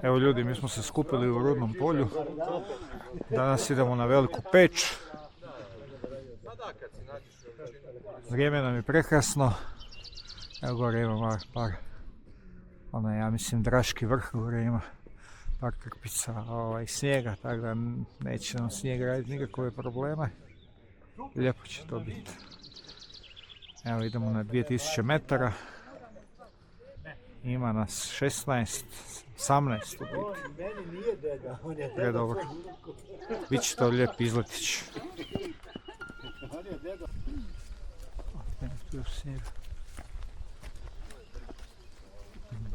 Evo ljudi, mi smo se skupili u Rudnom polju. Danas idemo na Veliku Peć. Vrijeme nam je prekrasno. Evo gore ima par, ja mislim Draški vrh, gore ima par krpica snijega, tako da neće nam snijeg raditi nikakve probleme. Lijepo će to biti. Evo idemo na 2000 metara. Ima nas 16, 18 u biti. Predobro. Biće to lijep izletić. Tu još snijega.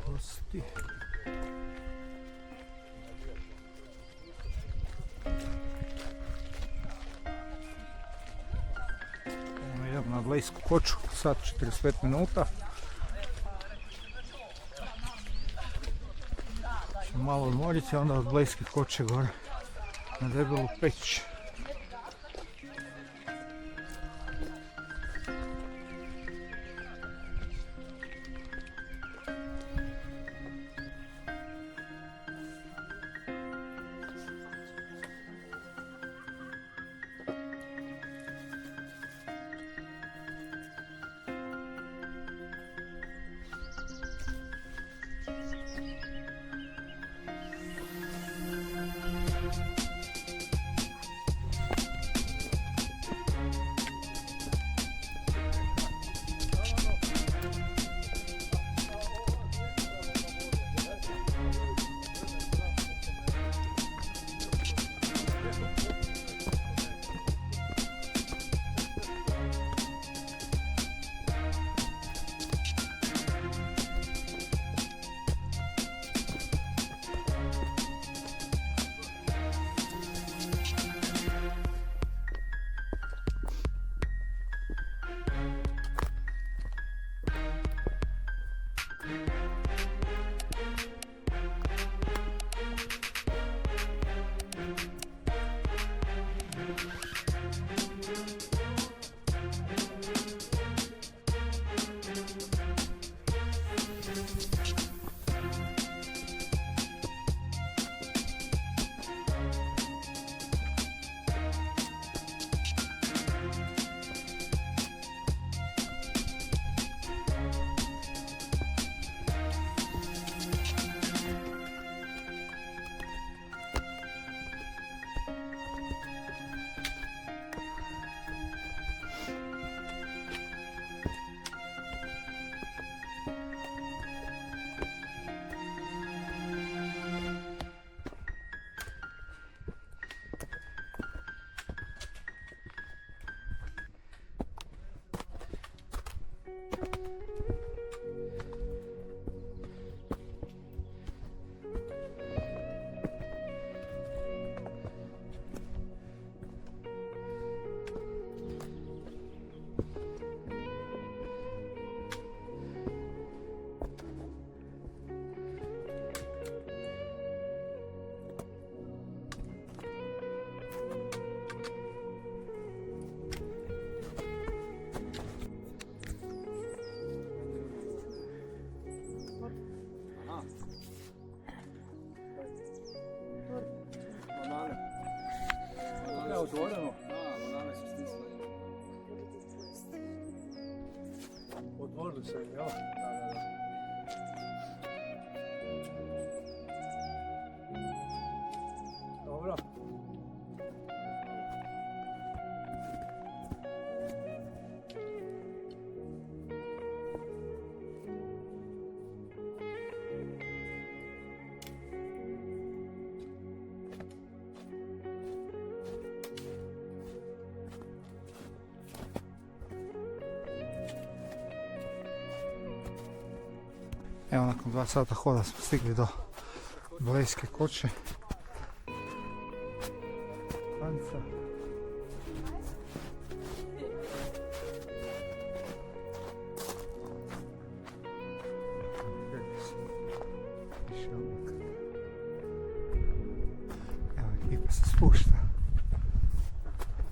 Gosti. Idemo na Blejsku koču, sat 45 minuta. Ćemo malo odmoriti, onda od Blejske koče gore na Debelu Peć. Otvoreno? Da, banane su stisle. Otvorili se, jel? Da. Dobro. Evo, nakon 2 sata hoda smo stigli do Blejske koče. Panca. Evo, ekipa se spušta.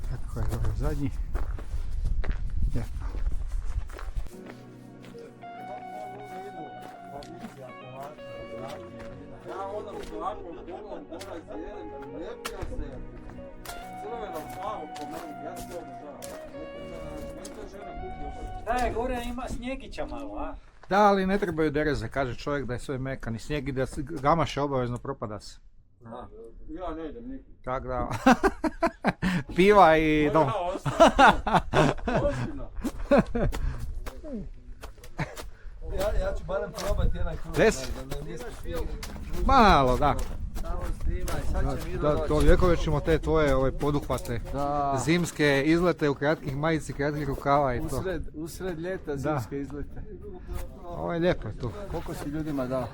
Tako je dobro zadnji. Lijepo. Ja odam s ovakvom poglom, dolazi jedan, lijepio se, crveno plavo po meni, ja se to obožavam. Meni to žena kupi obožavam. Da je gore ima snjegića malo, a? Da, ali ne trebaju dereze, kaže čovjek da je sve mekan i snijeg i da gamaše obavezno propada se. Aha. Ja ne idem nikud. Tak da, piva i dom. Ja ostajem. Ozbiljno. Ja ću barem probati jedan krug. Des? Malo, da. Samo snimaj, sad će Miro Da, doći. to vjekoveć ćemo te tvoje poduhvate. Da. Zimske izlete u kratkih majici, kratkih rukava i to. Usred ljeta zimske izlete. Ovo je lijepo tu. Koliko si ljudima dao?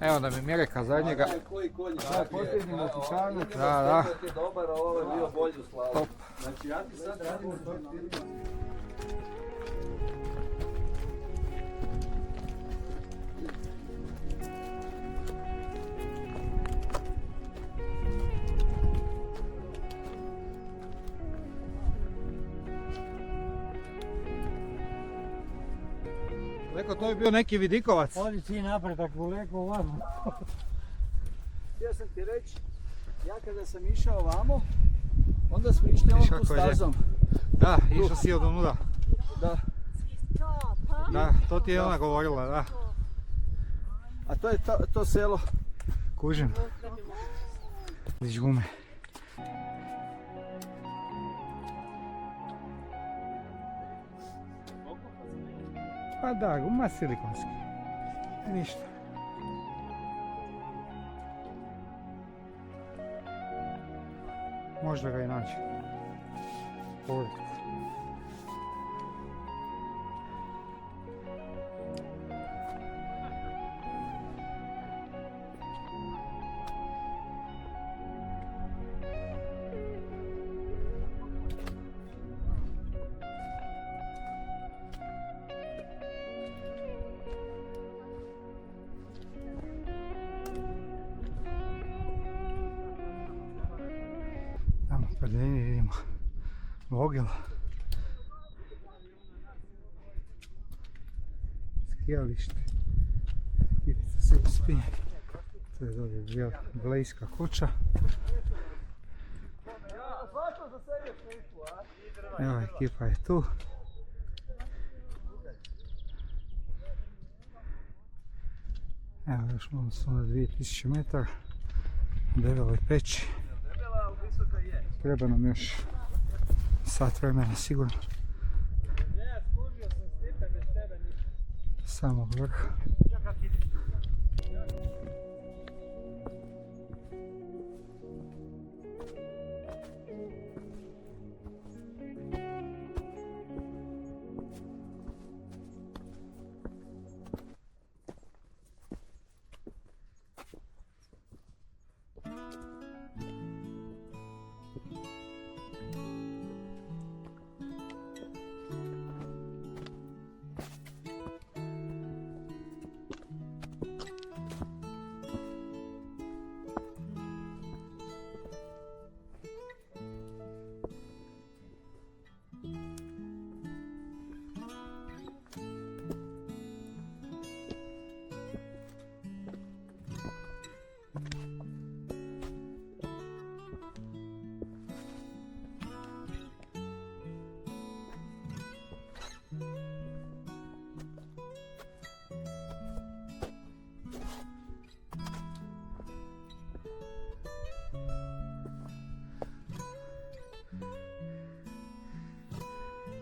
Evo da mi Mireka zadnjega. Koji konj? Da, posljednji motičanac. Da. Ti je dobar, a ovo je bio bolji u slavu. Top. Znači ja ti sad radim u tog firma. Leko, to je bio neki vidikovac. Odi ti napredak Vuleko ovamo. Htio sam ti reći, ja kada sam išao ovamo, onda smo išli ovom tu kako je lijepo. stazom. Da, išao si od onuda. Da. Da, to ti je ona govorila, da. A to je to selo. Kužim. Vidiš gume. Pa da, guma silikonski. Ništa. Možda ga i naći. Povrk. Tamo po daljini vidimo Vogel. Skijalište. Ivica se uspinje. To je dolje Blejska kuća. Evo, ekipa je tu. Evo, još malo smo na 2000 metara. Debeloj peći. Treba nam još sat vremena sigurno. Samog vrha.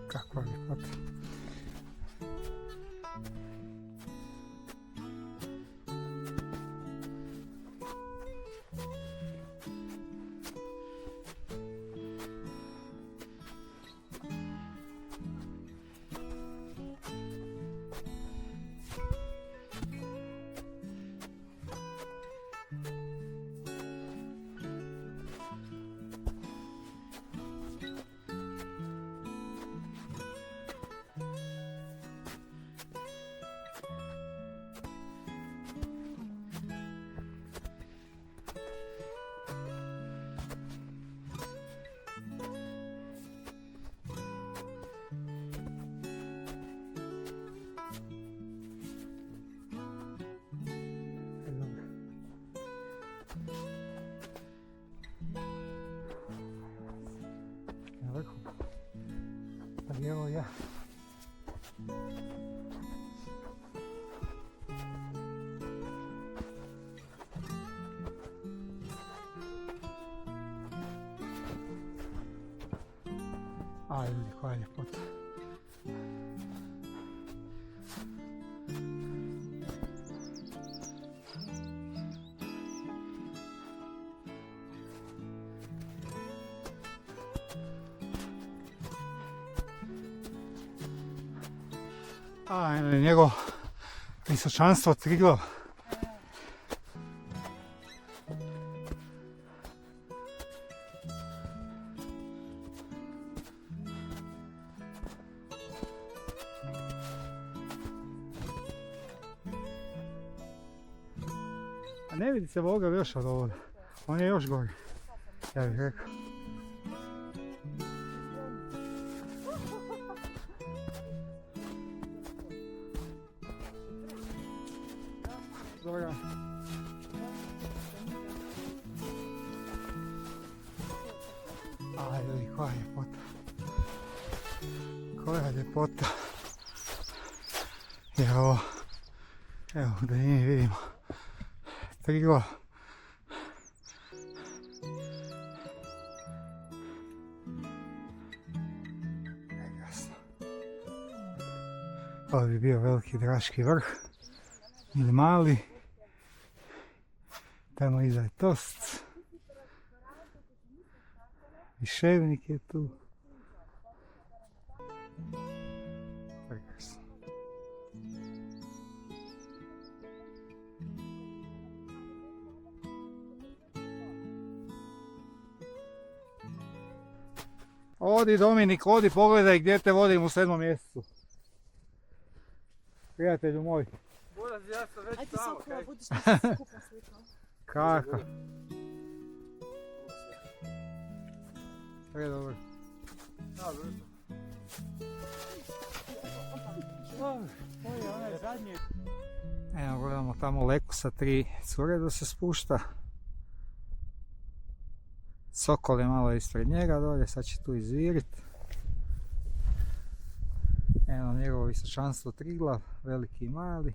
Kakva ljepota. Evo ja. A ljudi, koja ljepota. A, njegovo visočanstvo Triglav. A ne vidi se Volga još od ovoga. On je još gori. Ja bih rekao. Dobro. A ljudi, koja ljepota. Koja ljepota. Evo, evo da mi vidimo. Triglav. Jasno. Ovo bi bio veliki Draški vrh. Ili mali. Tamo iza je Tost. Viševnik je tu. Prekrasno. Odi Dominik, odi pogledaj gdje te vodim u 7. mjesecu. Prijatelju moj. Boras, ja sam već Ajde tamo, se kaj? budiš da se skupa slikao. Kako? Sve dobro. Da, dobro. To je onaj zadnji. Evo gledamo tamo Leku sa 3 cure da se spušta. Sokol je malo ispred njega dolje, sad će tu izvirit. Evo njegovo visočanstvo Triglav, veliki i mali.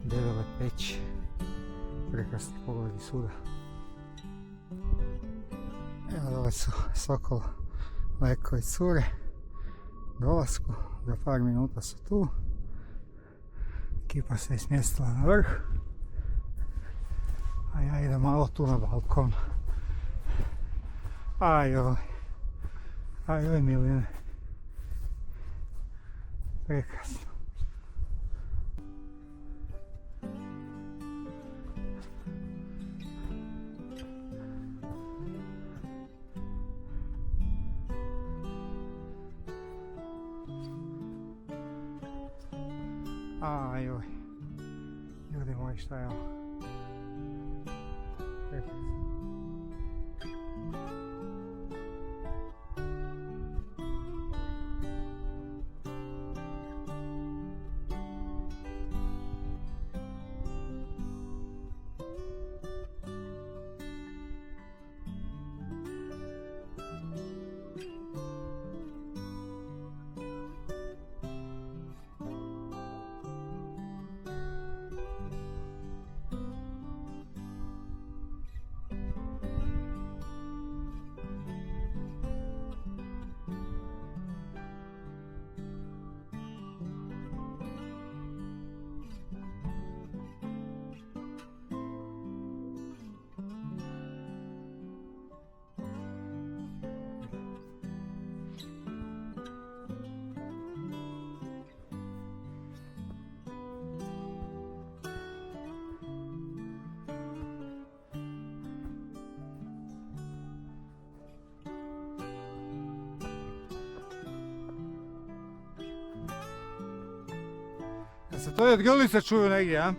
Debele peći, prekrasni pogledi svuda. Evo dole su Sokol, Leko i cure. Dolasku, za par minuta su tu. Ekipa se je smjestila na vrh. A ja idem malo tu na balkon. Ajoj. Ajoj Miline. Prekrasno. Ajoj. Ljudi moji, šta je ovo? Prekrasno. Da se to i od grlice čuju negdje, a?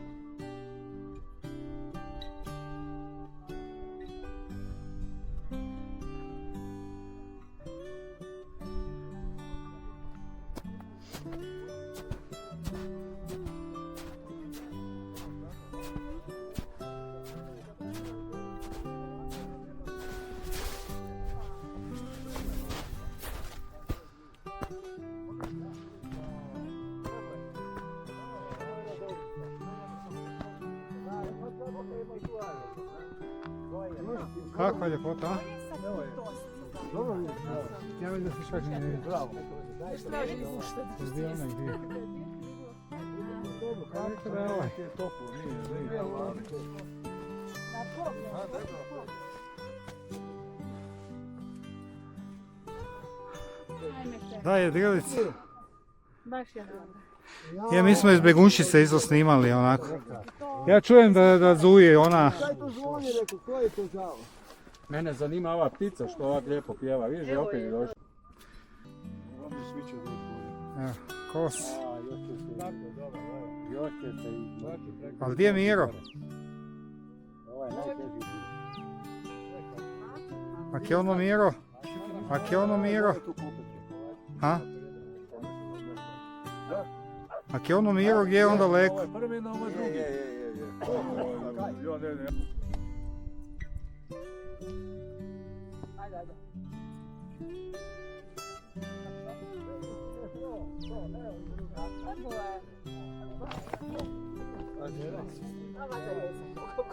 Kakva je ljepota, a? Ja vidim da se čak ne vidi. Gdje je onaj gdje? Kako da je ovaj? Da je Drilica. Baš je dobro. Ja, mi smo iz Begunčice isto snimali onako. Ja čujem da zuje ona. Mene zanima ova ptica što ovak lijepo pjeva, vidiš, Evo opet je. je došla. Evo, kos. Još će se i... Ali gdje je Miro? Ovaj najteži dio. Ak je ono Miro? Ak je ono Miro? Ha? Ak je ono Miro, gdje je onda Leko? Ovo je prvi na ovo drugi.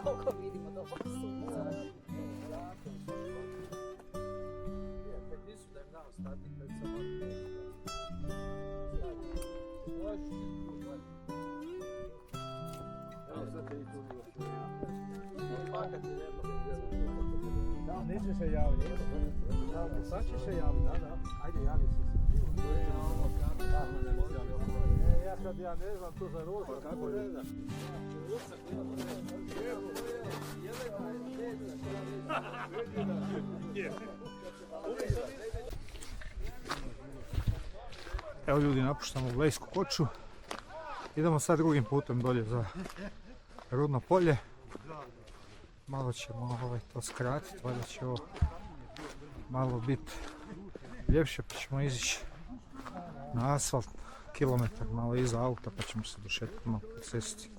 Koliko vidimo do sunca. Nisi se javio. Sad će se javiti, da. Ajde, javi se. Ja sad ne znam tu za ruku. Kako je? Evo ljudi, napuštamo Blejsku koču. Idemo sad drugim putem dolje za Rudno polje. Malo ćemo to skratiti, valjda će ovo malo biti ljepše, pa ćemo izići na asfalt, kilometar malo iza auta, pa ćemo se došetati malo po cesti.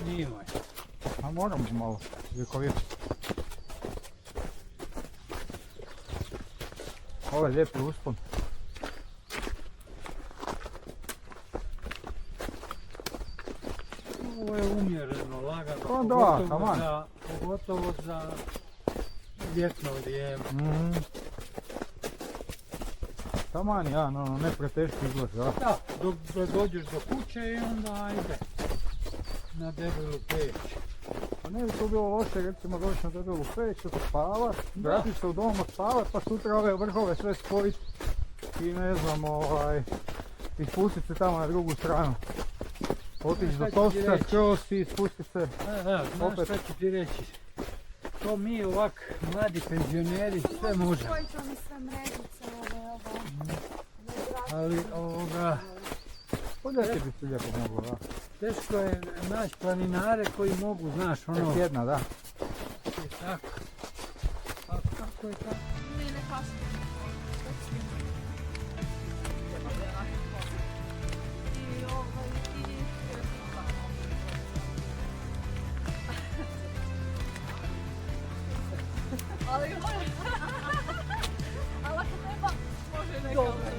Snimaj. A moramo malo vjekoviti. Ovo je lijepi uspon. Ovo je umjereno, lagano. Pa da, taman. Pogotovo za ljetno vrijeme. Taman, ja, ne preteški izgled, da. Da, dok dođeš do kuće i onda ajde na debelu peć. Pa ne bi to bilo loše, recimo doći na debelu peć, spavat, vratit se u dom spavat, pa sutra ove vrhove sve spojiti i ne znam, ispustit se tamo na drugu stranu. Otići do Tosta, skroz i spustit se. Znaš opet. šta ću ti reći? To mi ovak mladi penzioneri sve možemo. Koji će mi sve mrežice ovo. Ali Ovdje bi se lijepo moglo, da. teško je naći planinare koji mogu, znaš, ono... Jedna, da. I tako. A kako je tako? Ne, ne paši. I ovaj, i... Ali ali ako treba, može neka...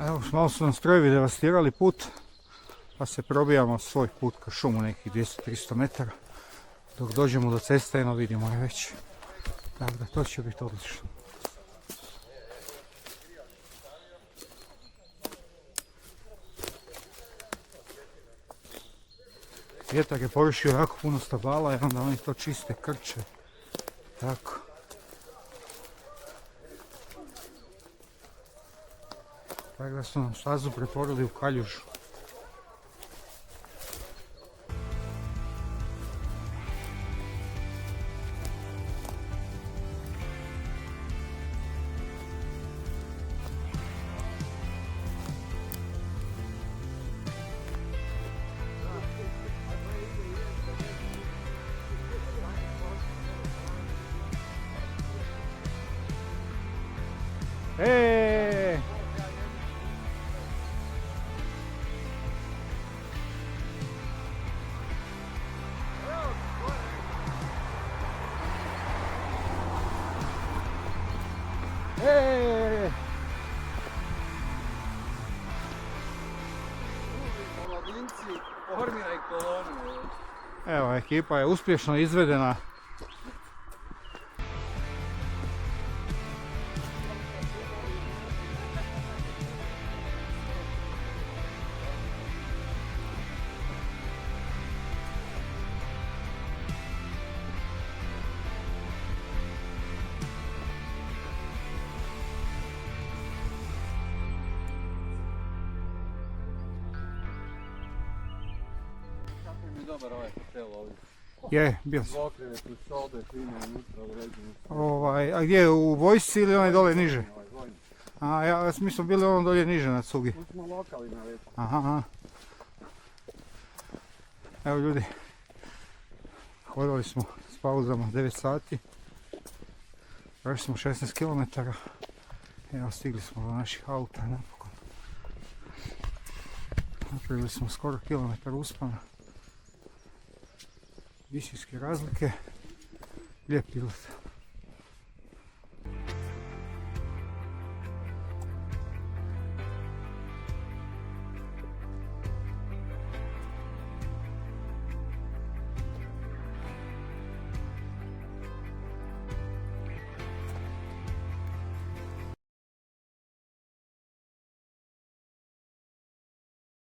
Evo, malo su nam strojevi devastirali put, pa se probijamo svoj put kroz šumu nekih 200-300 metara. Dok dođemo do ceste, eno vidimo je već. Tako da to će biti odlično. Vjetar je porušio jako puno stabala i onda oni to čiste, krče. Tako. Tako da su nam stazu pretvorili u kaljužu. Omladinci, formiraj kolonu. Evo, ekipa je uspješno izvedena. Kako mi dobar ovaj hotel ovdje. Je, bio sam. Okrive tu sobe, klima unutra uređene. A gdje je, u vojsci ili onaj dole niže? Ovaj vojni. A ja mi smo bili ono dolje niže na cugi. Tu smo lokalima već. Aha. Evo ljudi, hodali smo s pauzama 9 sati. Prošli smo 16 km. Evo, stigli smo do naših auta napokon. Napravili smo skoro kilometar uspona. Visinske razlike. Lijep izgled.